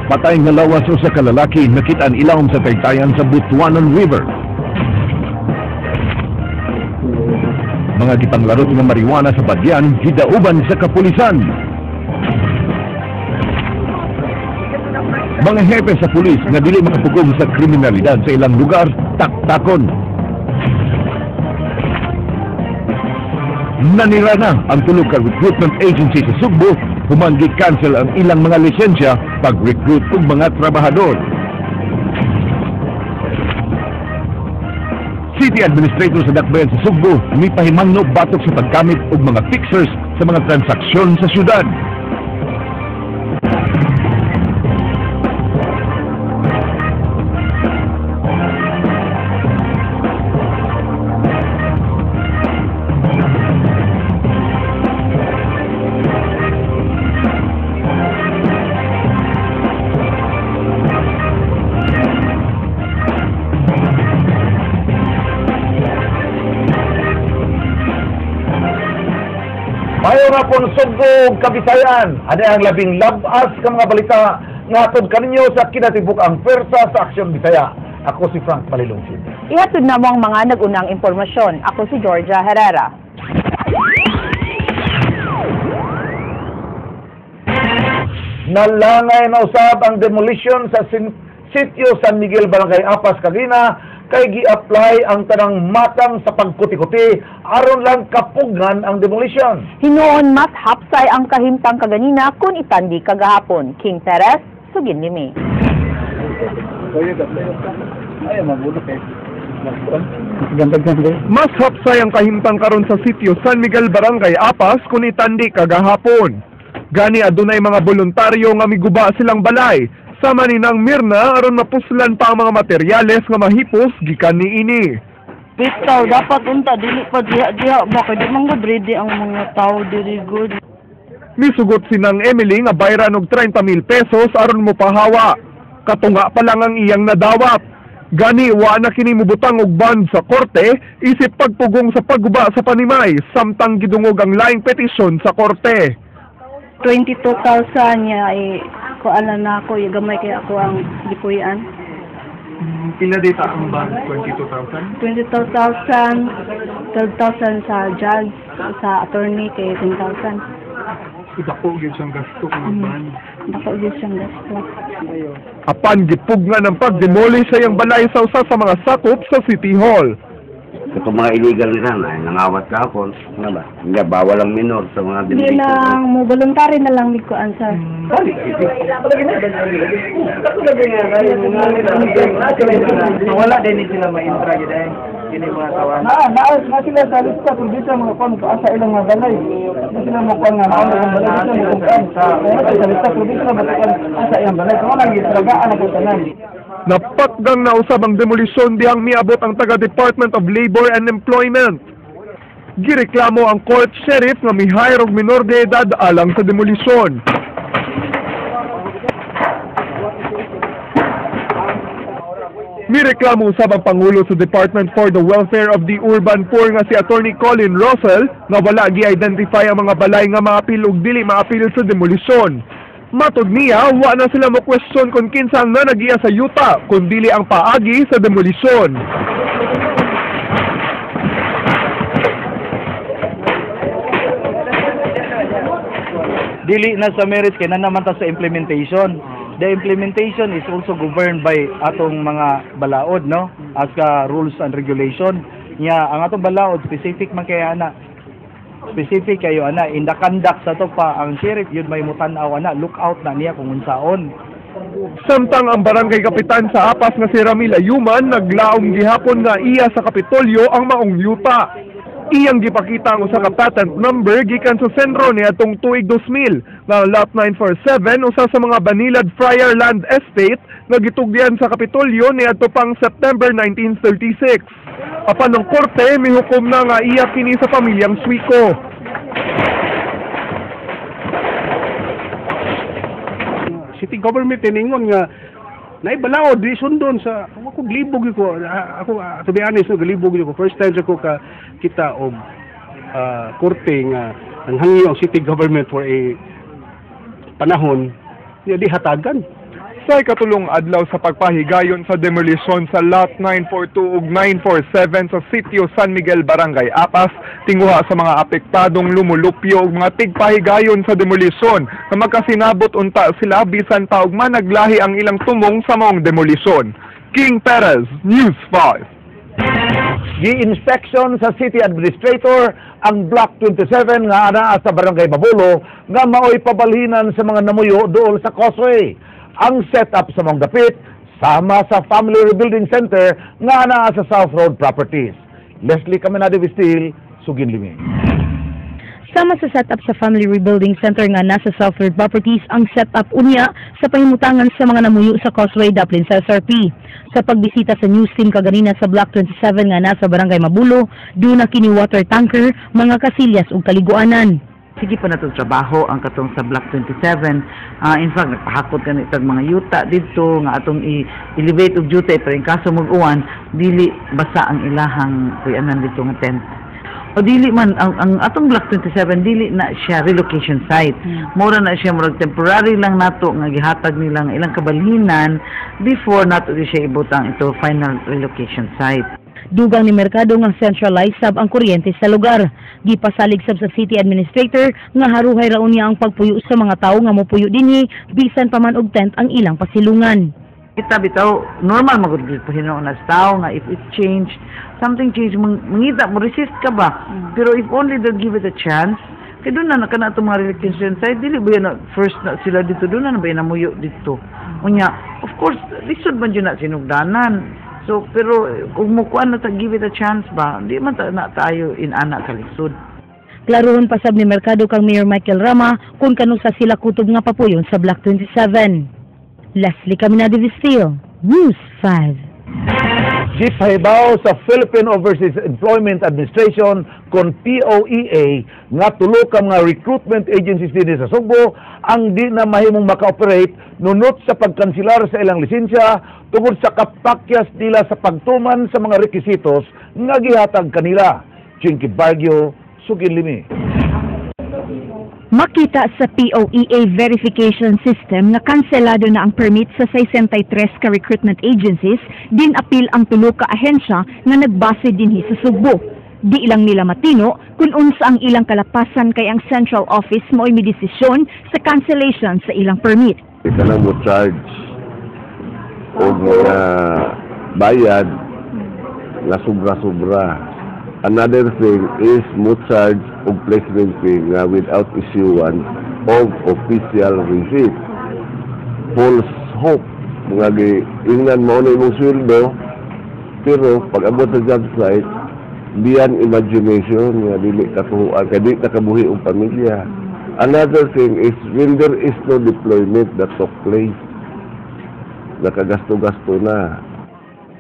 Patay nga lawas usa ka lalaki nakit-an ilawom sa taytayan sa Butuanan River. Mga gipanglarot nga marijuana sa badyan gidauban sa kapulisan. Mga hepe sa pulis nga dili makapugong sa kriminalidad sa ilang lugar, taktakon. Nanira na ang tulog ka recruitment agency sa Sugbo, human gi-cancel ang ilang mga lisensya pag-recruit og mga trabahador. City Administrator sa Dakbayan sa Sugbo, mipahimangno batok sa pagkamit og mga fixers sa mga transaksyon sa syudad. Mayo nga pong Sugbo Kabisayan, ada ang labing labas ka mga balita nga atod kaninyo sa kinatibuk ang pwersa sa Aksyon Bisaya. Ako si Frank Malilungsid. Ihatod na mo ang mga nagunang impormasyon. Ako si Georgia Herrera. Nalangay na usab ang demolition sa sitio San Miguel, Barangay Apas, Cagina, kay gi-apply ang tanang matang sa pagkuti-kuti aron lang kapugan ang demolition. Hinuon mas hapsay ang kahimtang kaganina kung itandi kagahapon. King Teres, sugin ni May. Mas hapsay ang kahimtang karon sa sitio San Miguel, Barangay Apas kung itandi kagahapon. Gani adunay mga voluntaryo nga miguba silang balay. Sama ni nang Mirna aron mapuslan pa ang mga materyales nga mahipos gikan niini. Bitaw dapat unta dili pa diha bakit di man gud ready ang mga tao diri good. Misugot si nang Emily nga bayran og 30,000 pesos aron mopahawa. Katunga pa lang ang iyang nadawat. Gani wa na kini mubutang og bond sa korte isip pagpugong sa pagguba sa panimay samtang gidungog ang laing petisyon sa korte. 22,000 niya ay kualan na ako, gamay kaya ako ang gipuyan. Pila dita ang bond? 22,000? 22,000, 12,000 sa judge, sa attorney kay 10,000. Dako gyud siyang gasto ng bond. Dako gyud siyang gasto. Apan gipugna ng pagdemolish sa iyang balay sa usa sa mga sakop sa City Hall. Ito mga illegal nila na nangawat kahapon, ano ba? Hindi bawal ang minor sa mga Hindi lang mo voluntary na lang likuan sir. Wala din sila ma-intra gid ay kini mga tawan. Na sila sa lista kung dito mga kon asa ilang mga balay. Sila mo kon nga ano ang balay dito mo kon sa lista kung dito asa ilang balay. Kung lang gitragaan ang tanan. Napatgang na usab ang demolisyon dihang miabot ang taga-Department of Labor and Employment. Gireklamo ang court sheriff nga mihire og minor de edad alang sa demolisyon. Mireklamo usab ang Pangulo sa Department for the Welfare of the Urban Poor nga si Attorney Colin Russell nga wala gi-identify ang mga balay nga maapil og dili maapil sa demolisyon. Matod niya, wa na sila mo question kung kinsa nga nagiya sa yuta, kundili ang paagi sa demolisyon. Dili na sa merits kay na naman ta sa implementation. The implementation is also governed by atong mga balaod, no? As ka rules and regulation. Nya ang atong balaod specific man kay ana. Specific kayo ana in the conduct sa to pa ang sheriff yun may mutan-aw ana look out na niya kung unsaon. Samtang ang barangay kapitan sa Apas nga si Ramil Ayuman naglaom gihapon nga iya sa Kapitolyo ang maong yuta. Iyang gipakita ang usa ka patent number gikan sa sentro niadtong tuig 2000 nga lot 947 usa sa mga Banilad Friar Land Estate nga gitugyan sa Kapitolyo niadto pang September 1936. Apan ng korte mihukom na nga iya kini sa pamilyang Suico. City government tiningon nga naibalaod di sundon sa ako glibog ko ako to be honest no glibog ko first time ko ka kita og korte nga ang hangi ang city government for a panahon di hatagan Say katulong adlaw sa pagpahigayon sa demolisyon sa lot 942 ug 947 sa sitio San Miguel, Barangay Apas, tinguha sa mga apektadong lumulupyo ug mga tigpahigayon sa demolisyon na magkasinabot unta sila bisan pa og managlahi ang ilang tumong sa maong demolisyon. King Perez, News 5. Gi-inspection sa City Administrator ang Block 27 nga anaa sa Barangay Babulo nga maoy pabalhinan sa mga namuyo dool sa causeway. Ang setup sa mga dapit sama sa Family Rebuilding Center nga anaa sa South Road Properties. Leslie Caminado Vistil, Sugin Limi. Sama sa setup sa Family Rebuilding Center nga nasa South Road Properties ang setup unya sa pahimutangan sa mga namuyo sa Causeway daplin sa SRP. Sa pagbisita sa news team kaganina sa Block 27 nga nasa Barangay Mabulo, doon na kini water tanker, mga kasilyas ug kaliguanan. Sige pa na itong trabaho ang katong sa Block 27. In fact, nagpahakot ka itong mga yuta dito nga atong i-elevate og duty pero in kaso mag-uwan, dili basa ang ilahang kuyanan dito nga tent. O dili man, ang atong Block 27, dili na siya relocation site. Mura na siya, murag temporary lang nato nga gihatag nilang ilang kabalhinan before nato siya ibutang ito final relocation site. Dugang ni Merkado nga centralized sab ang kuryente sa lugar. Gipasalig sab sa City Administrator nga haruhay raon niya ang pagpuyo sa mga tao nga mopuyo dinhi bisan pa man og tent ang ilang pasilungan. Kita bitaw normal magud pa hinuon as tao nga if it change, something change mangita mo resist ka ba? Pero if only they give it a chance, kay doon na kana ato mga relocation site dili ba na first na sila dito doon na ba namuyo dito. Unya, of course, lisod man yun na sinugdanan. So, pero kung mukuan na give it a chance ba, hindi man na tayo inana kalisod. Klaruhon pa sab ni Merkado kang Mayor Michael Rama kung kanusa sila kutob nga papuyon sa Block 27. Leslie Caminado Vistil, News 5. Gipahibaw sa Philippine Overseas Employment Administration kon POEA nga tulo ka mga recruitment agencies din sa Sugbo ang di na mahimong maka-operate nunot sa pagkansilar sa ilang lisensya tungod sa kapakyas nila sa pagtuman sa mga rekisitos nga gihatag kanila. Chinky Bargio, Sugin Limi. Makita sa POEA verification system na kanselado na ang permit sa 63 ka recruitment agencies, din apil ang tulo ka ahensya nga nagbase dinhi sa Sugbo. Di ilang nila matino kung unsa ang ilang kalapasan kay ang central office mo'y may desisyon sa cancellation sa ilang permit. Ika lang mo charge o mga bayad na sobra-sobra. Another thing is mo charge og placement fee without issuance of official receipt. False hope. Mga ingnan mo na imong sweldo, pero pag abot sa job site, beyond imagination, nga dili katuhuan, kadi nakabuhi ang pamilya. Another thing is when there is no deployment that took place, nakagasto-gasto na.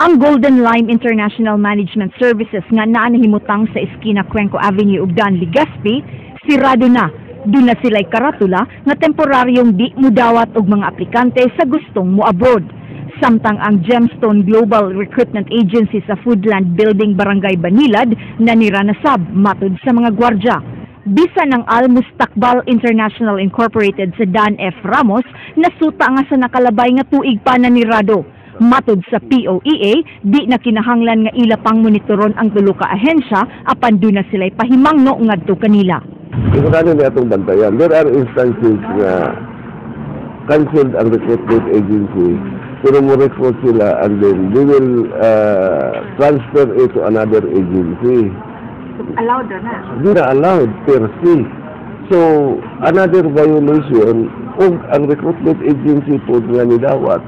Ang Golden Lime International Management Services nga naanahimutang sa eskina Cuenco Avenue ug Dan Legazpi, sirado na. Doon na sila'y karatula nga temporaryong di mudawat og mga aplikante sa gustong mo-abroad. Samtang ang Gemstone Global Recruitment Agency sa Foodland Building Barangay Banilad nanira na sab matod sa mga gwardya. Bisan ng Al Mustakbal International Incorporated sa Dan F. Ramos, nasuta nga sa nakalabay nga tuig pa nanirado. Matod sa POEA, di na kinahanglan nga ila pang monitoron ang tulo ka ahensya apan doon na sila'y pahimangno ngadto kanila. Sigurado na itong bantayan. There are instances na cancelled ang recruitment agency, pero mo recruit sila and then they will transfer it to another agency. Allowed na? Hindi na allowed per se. So, another violation kung ang recruitment agency po nga nidawat,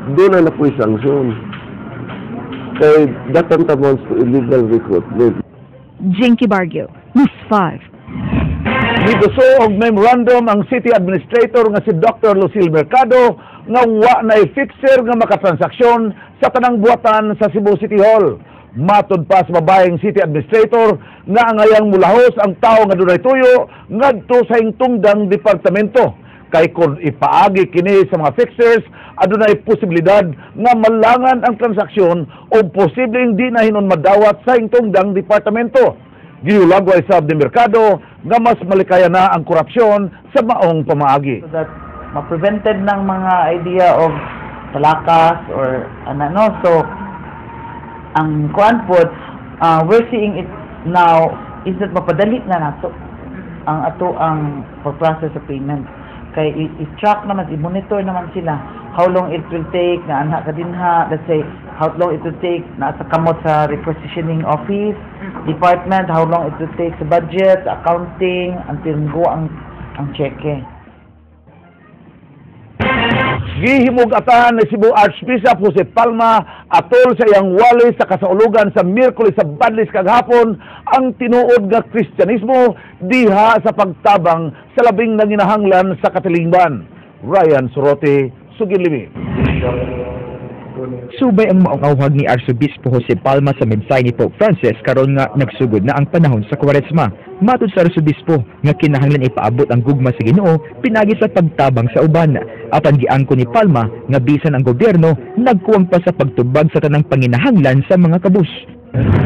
doon na po'y sanksyon. Kaya that amounts to illegal recruitment. Jinky Bargio, News 5. Gituso og memorandum ang City Administrator nga si Dr. Lucille Mercado nga wa na fixer nga makatransaksyon sa tanang buhatan sa Cebu City Hall. Matod pa sa babayeng City Administrator nga angayang mulahos ang tao nga dunay tuyo ngadto sa hingtungdang departamento. Kay kung ipaagi kini sa mga fixers, adunay posibilidad nga malangan ang transaksyon o posibleng di na hinon madawat sa hingtungdang departamento. Giulagway sab ni Mercado nga mas malikaya na ang korupsyon sa maong pamaagi. So that ma-prevented ng mga idea of talakas or ano. So ang kuan po, we're seeing it now is that mapadali na nato ang process of payment. Kay i-track naman, i-monitor naman sila how long it will take na anha kadinha, let's say how long it will take na sa kamot sa requisitioning office department, how long it will take sa budget, accounting, until go ang cheque. Gihimugatan ni Cebu Archbishop Jose Palma atol sa iyang wali sa kasaulugan sa Miyerkules sa Badlis kaghapon ang tinuod nga Kristyanismo diha sa pagtabang sa labing nanginahanglan sa katilingban. Ryan Sorote, Sugilimi. Subay ang maungawhag ni Arsobispo Jose Palma sa mensahe ni Pope Francis karon nga nagsugod na ang panahon sa Kwaresma. Matud sa Arsobispo nga kinahanglan ipaabot ang gugma sa Ginoo pinagi sa pagtabang sa uban. Apan giangko ni Palma nga bisan ang gobyerno nagkuwang pa sa pagtubag sa tanang panginahanglan sa mga kabus.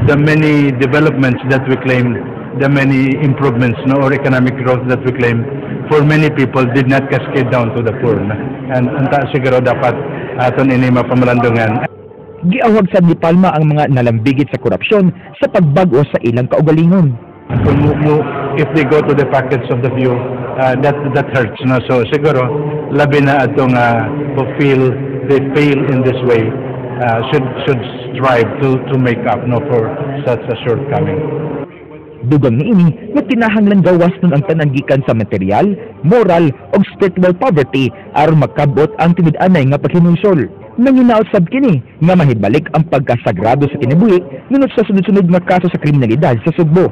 The many developments that we claim, the many improvements or economic growth that we claim, for many people did not cascade down to the poor. And anta siguro dapat aton ini mapamalandungan. Giawag sad ni Palma ang mga nalambigit sa korupsyon sa pagbago sa ilang kaugalingon. If they go to the pockets of the few, that hurts. No? So siguro labi na atong who feel they fail in this way should strive to make up for such a shortcoming. Dugang niini nga kinahanglan gawas nun ang tananggikan sa material, moral o spiritual poverty aron makabot ang timid-anay nga paghinulsol. Nanginaot sab kini nga mahibalik ang pagkasagrado sa kinabuhi ngunit sa sunod-sunod nga kaso sa kriminalidad sa Sugbo.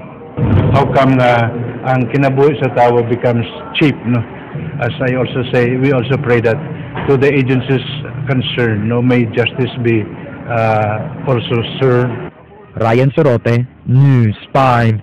How come ang kinabuhi sa tao becomes cheap? No? As I also say, we also pray that to the agencies concerned, may justice be also served. Ryan Sorote, News 5.